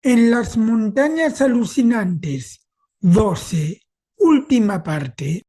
En las montañas alucinantes, 12, última parte.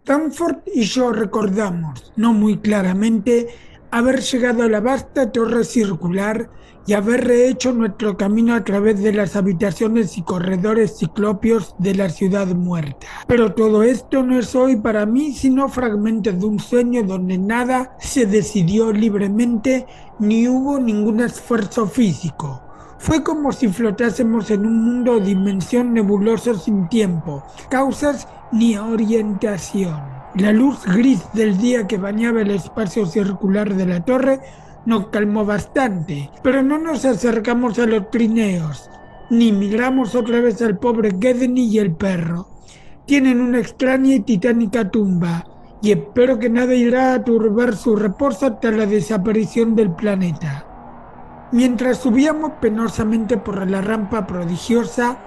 Danforth y yo recordamos, no muy claramente, haber llegado a la vasta torre circular y haber rehecho nuestro camino a través de las habitaciones y corredores ciclópeos de la ciudad muerta. Pero todo esto no es hoy para mí sino fragmentos de un sueño donde nada se decidió libremente ni hubo ningún esfuerzo físico. Fue como si flotásemos en un mundo o dimensión nebuloso sin tiempo, causas ni orientación. La luz gris del día que bañaba el espacio circular de la torre nos calmó bastante, pero no nos acercamos a los trineos, ni miramos otra vez al pobre Gedney y el perro. Tienen una extraña y titánica tumba, y espero que nada irá a turbar su reposo hasta la desaparición del planeta. Mientras subíamos penosamente por la rampa prodigiosa,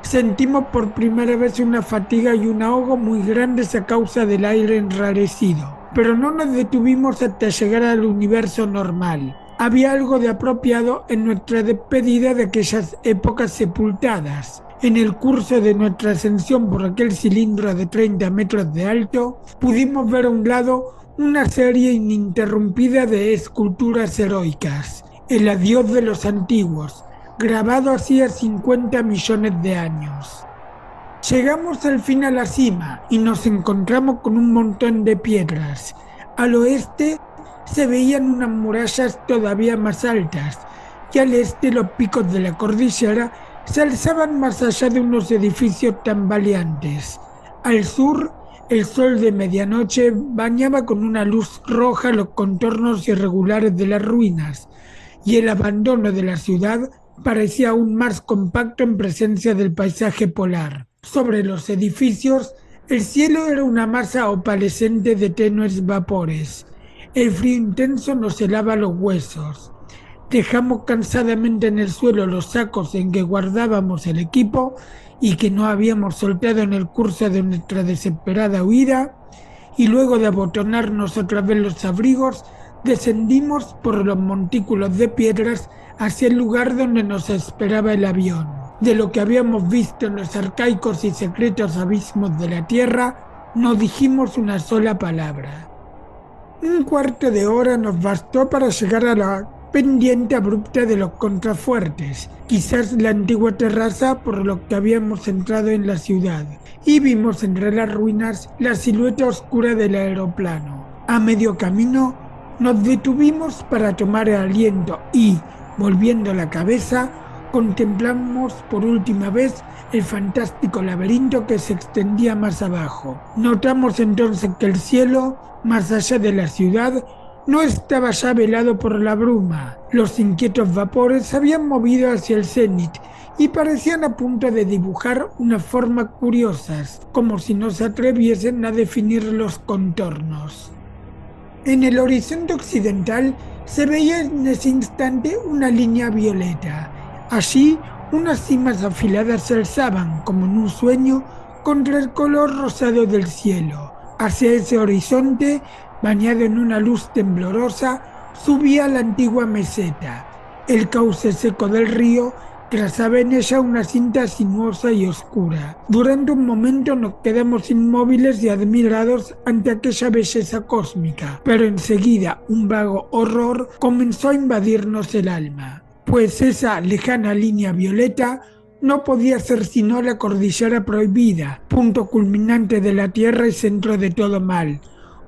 sentimos por primera vez una fatiga y un ahogo muy grandes a causa del aire enrarecido. Pero no nos detuvimos hasta llegar al universo normal. Había algo de apropiado en nuestra despedida de aquellas épocas sepultadas. En el curso de nuestra ascensión por aquel cilindro de 30 metros de alto, pudimos ver a un lado una serie ininterrumpida de esculturas heroicas, el adiós de los antiguos, grabado hacía 50 millones de años. Llegamos al fin a la cima y nos encontramos con un montón de piedras. Al oeste se veían unas murallas todavía más altas y al este los picos de la cordillera se alzaban más allá de unos edificios tambaleantes. Al sur, el sol de medianoche bañaba con una luz roja los contornos irregulares de las ruinas y el abandono de la ciudad parecía aún más compacto en presencia del paisaje polar. Sobre los edificios, el cielo era una masa opalescente de tenues vapores. El frío intenso nos helaba los huesos. Dejamos cansadamente en el suelo los sacos en que guardábamos el equipo y que no habíamos soltado en el curso de nuestra desesperada huida, y luego de abotonarnos otra vez los abrigos, descendimos por los montículos de piedras hacia el lugar donde nos esperaba el avión. De lo que habíamos visto en los arcaicos y secretos abismos de la Tierra, no dijimos una sola palabra. Un cuarto de hora nos bastó para llegar a la pendiente abrupta de los contrafuertes, quizás la antigua terraza por lo que habíamos entrado en la ciudad, y vimos entre las ruinas la silueta oscura del aeroplano. A medio camino nos detuvimos para tomar aliento y, volviendo la cabeza, contemplamos por última vez el fantástico laberinto que se extendía más abajo. Notamos entonces que el cielo, más allá de la ciudad, no estaba ya velado por la bruma. Los inquietos vapores se habían movido hacia el cenit y parecían a punto de dibujar unas formas curiosas, como si no se atreviesen a definir los contornos. En el horizonte occidental se veía en ese instante una línea violeta. Allí unas cimas afiladas se alzaban, como en un sueño, contra el color rosado del cielo. Hacia ese horizonte, bañado en una luz temblorosa, subía la antigua meseta. El cauce seco del río trazaba en ella una cinta sinuosa y oscura. Durante un momento nos quedamos inmóviles y admirados ante aquella belleza cósmica, pero enseguida un vago horror comenzó a invadirnos el alma, pues esa lejana línea violeta no podía ser sino la cordillera prohibida, punto culminante de la tierra y centro de todo mal,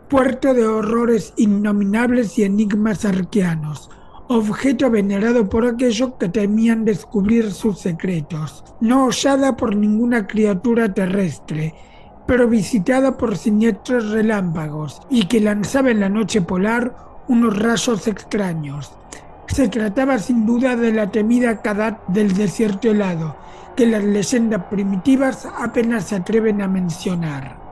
puerto de horrores innominables y enigmas arqueanos, objeto venerado por aquellos que temían descubrir sus secretos, no hollada por ninguna criatura terrestre, pero visitada por siniestros relámpagos y que lanzaba en la noche polar unos rayos extraños. Se trataba sin duda de la temida Kadat del desierto helado, que las leyendas primitivas apenas se atreven a mencionar.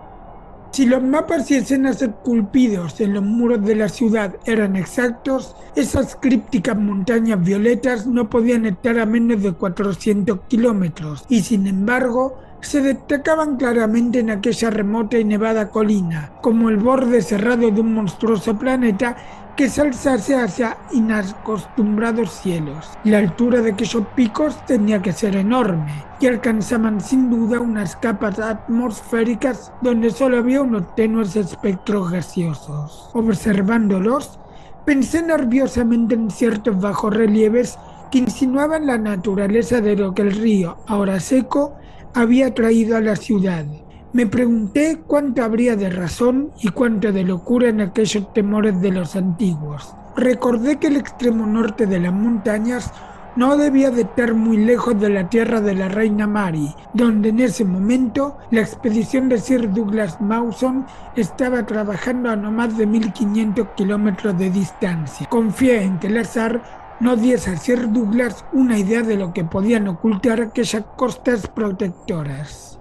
Si los mapas y escenas esculpidos en los muros de la ciudad eran exactos, esas crípticas montañas violetas no podían estar a menos de 400 kilómetros y sin embargo se destacaban claramente en aquella remota y nevada colina, como el borde cerrado de un monstruoso planeta que se alzase hacia inacostumbrados cielos. La altura de aquellos picos tenía que ser enorme, y alcanzaban sin duda unas capas atmosféricas donde solo había unos tenues espectros gaseosos. Observándolos, pensé nerviosamente en ciertos bajorrelieves que insinuaban la naturaleza de lo que el río, ahora seco, había traído a la ciudad. Me pregunté cuánto habría de razón y cuánto de locura en aquellos temores de los antiguos. Recordé que el extremo norte de las montañas no debía de estar muy lejos de la tierra de la reina Mary, donde en ese momento la expedición de Sir Douglas Mawson estaba trabajando a no más de 1500 kilómetros de distancia. Confié en que el azar no diese a Sir Douglas una idea de lo que podían ocultar aquellas costas protectoras.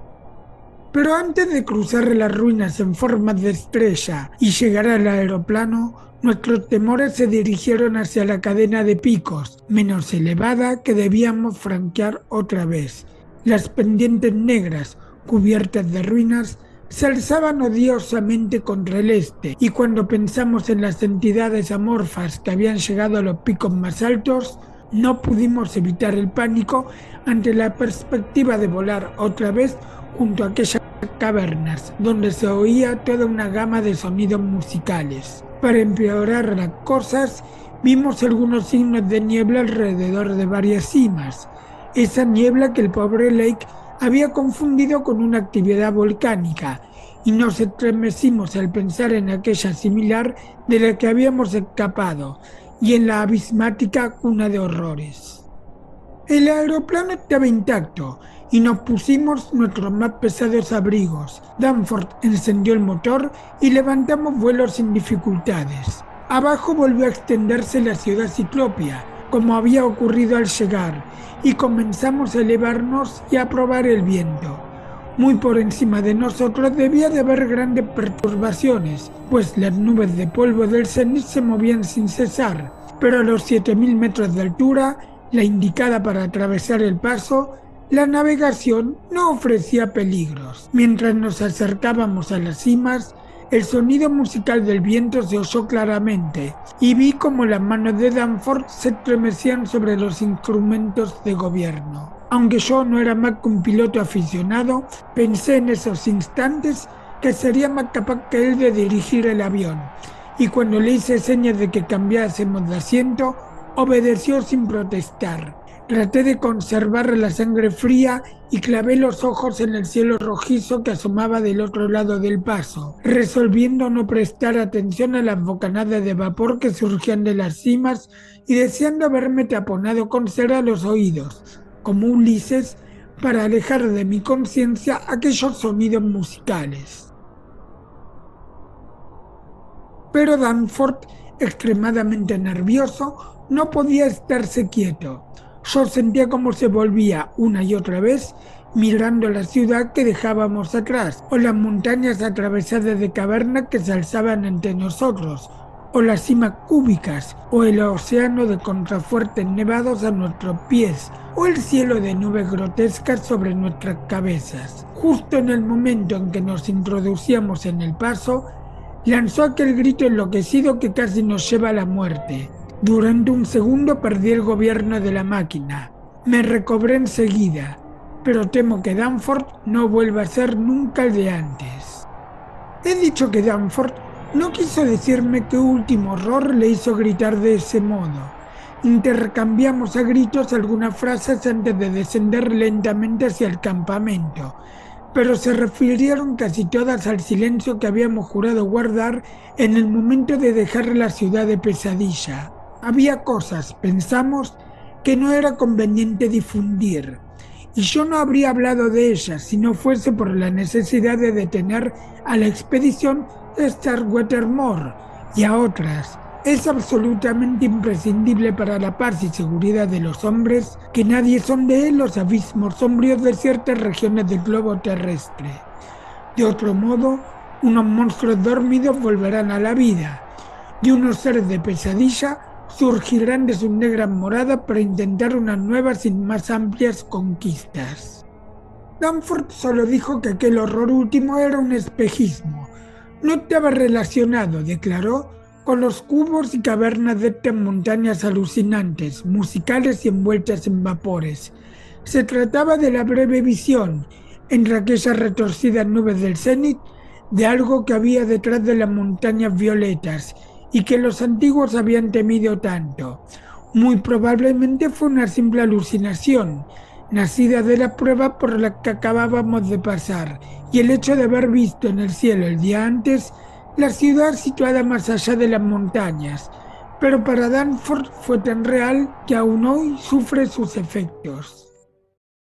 Pero antes de cruzar las ruinas en forma de estrella y llegar al aeroplano, nuestros temores se dirigieron hacia la cadena de picos, menos elevada, que debíamos franquear otra vez. Las pendientes negras, cubiertas de ruinas, se alzaban odiosamente contra el este, y cuando pensamos en las entidades amorfas que habían llegado a los picos más altos, no pudimos evitar el pánico ante la perspectiva de volar otra vez junto a aquellas cavernas, donde se oía toda una gama de sonidos musicales. Para empeorar las cosas, vimos algunos signos de niebla alrededor de varias cimas, esa niebla que el pobre Lake había confundido con una actividad volcánica, y nos estremecimos al pensar en aquella similar de la que habíamos escapado, y en la abismática cuna de horrores. El aeroplano estaba intacto, y nos pusimos nuestros más pesados abrigos. Danforth encendió el motor y levantamos vuelo sin dificultades. Abajo volvió a extenderse la ciudad ciclópea, como había ocurrido al llegar, y comenzamos a elevarnos y a probar el viento. Muy por encima de nosotros debía de haber grandes perturbaciones, pues las nubes de polvo del cenit se movían sin cesar, pero a los 7000 metros de altura, la indicada para atravesar el paso, la navegación no ofrecía peligros. Mientras nos acercábamos a las cimas, el sonido musical del viento se oyó claramente y vi como las manos de Danforth se estremecían sobre los instrumentos de gobierno. Aunque yo no era más que un piloto aficionado, pensé en esos instantes que sería más capaz que él de dirigir el avión, y cuando le hice señas de que cambiásemos de asiento, obedeció sin protestar. Traté de conservar la sangre fría y clavé los ojos en el cielo rojizo que asomaba del otro lado del paso, resolviendo no prestar atención a las bocanadas de vapor que surgían de las cimas y deseando haberme taponado con cera los oídos, como Ulises, para alejar de mi conciencia aquellos sonidos musicales. Pero Danforth, extremadamente nervioso, no podía estarse quieto. Yo sentía cómo se volvía una y otra vez mirando la ciudad que dejábamos atrás, o las montañas atravesadas de cavernas que se alzaban ante nosotros, o las cimas cúbicas, o el océano de contrafuertes nevados a nuestros pies, o el cielo de nubes grotescas sobre nuestras cabezas. Justo en el momento en que nos introducíamos en el paso, lanzó aquel grito enloquecido que casi nos lleva a la muerte. Durante un segundo perdí el gobierno de la máquina. Me recobré enseguida, pero temo que Danforth no vuelva a ser nunca el de antes. He dicho que Danforth no quiso decirme qué último horror le hizo gritar de ese modo. Intercambiamos a gritos algunas frases antes de descender lentamente hacia el campamento, pero se refirieron casi todas al silencio que habíamos jurado guardar en el momento de dejar la ciudad de Pesadilla. Había cosas, pensamos, que no era conveniente difundir, y yo no habría hablado de ellas si no fuese por la necesidad de detener a la expedición Starkweather-Moore y a otras. Es absolutamente imprescindible para la paz y seguridad de los hombres que nadie sondee los abismos sombríos de ciertas regiones del globo terrestre. De otro modo, unos monstruos dormidos volverán a la vida, y unos seres de pesadilla surgirán de sus negras moradas para intentar unas nuevas y más amplias conquistas. Danforth solo dijo que aquel horror último era un espejismo. No estaba relacionado, declaró, con los cubos y cavernas de estas montañas alucinantes, musicales y envueltas en vapores. Se trataba de la breve visión, entre aquellas retorcidas nubes del cenit, de algo que había detrás de las montañas violetas y que los antiguos habían temido tanto. Muy probablemente fue una simple alucinación, nacida de la prueba por la que acabábamos de pasar, y el hecho de haber visto en el cielo el día antes la ciudad situada más allá de las montañas, pero para Danforth fue tan real que aún hoy sufre sus efectos.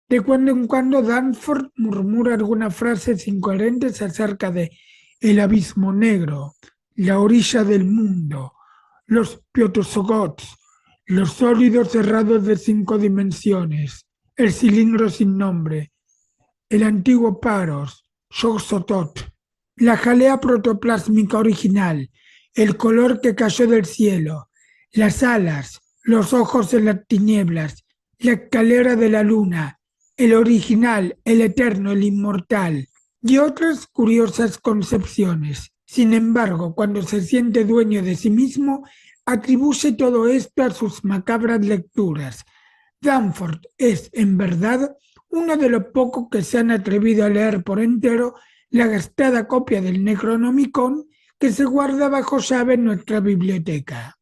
De cuando en cuando Danforth murmura algunas frases incoherentes acerca de el abismo negro, la orilla del mundo, los Piotosogots, los sólidos cerrados de 5 dimensiones, el cilindro sin nombre, el antiguo Paros, Yog-Sothoth, la jalea protoplásmica original, el color que cayó del cielo, las alas, los ojos en las tinieblas, la escalera de la luna, el original, el eterno, el inmortal, y otras curiosas concepciones. Sin embargo, cuando se siente dueño de sí mismo, atribuye todo esto a sus macabras lecturas. Danforth es, en verdad, uno de los pocos que se han atrevido a leer por entero la gastada copia del Necronomicon que se guarda bajo llave en nuestra biblioteca.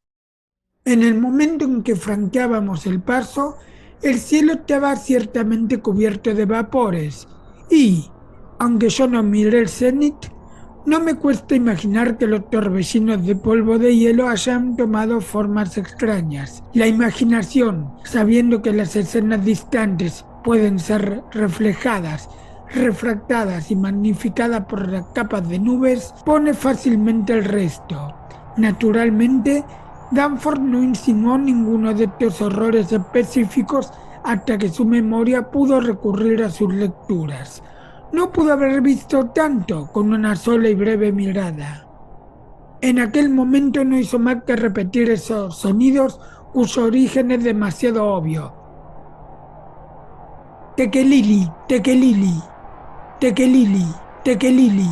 En el momento en que franqueábamos el paso, el cielo estaba ciertamente cubierto de vapores y, aunque yo no miré el cenit, no me cuesta imaginar que los torbellinos de polvo de hielo hayan tomado formas extrañas. La imaginación, sabiendo que las escenas distantes pueden ser reflejadas, refractadas y magnificadas por las capas de nubes, pone fácilmente el resto. Naturalmente, Danforth no insinuó ninguno de estos horrores específicos hasta que su memoria pudo recurrir a sus lecturas. No pudo haber visto tanto con una sola y breve mirada. En aquel momento no hizo más que repetir esos sonidos cuyo origen es demasiado obvio. Tekelili, tekelili, tekelili, tekelili.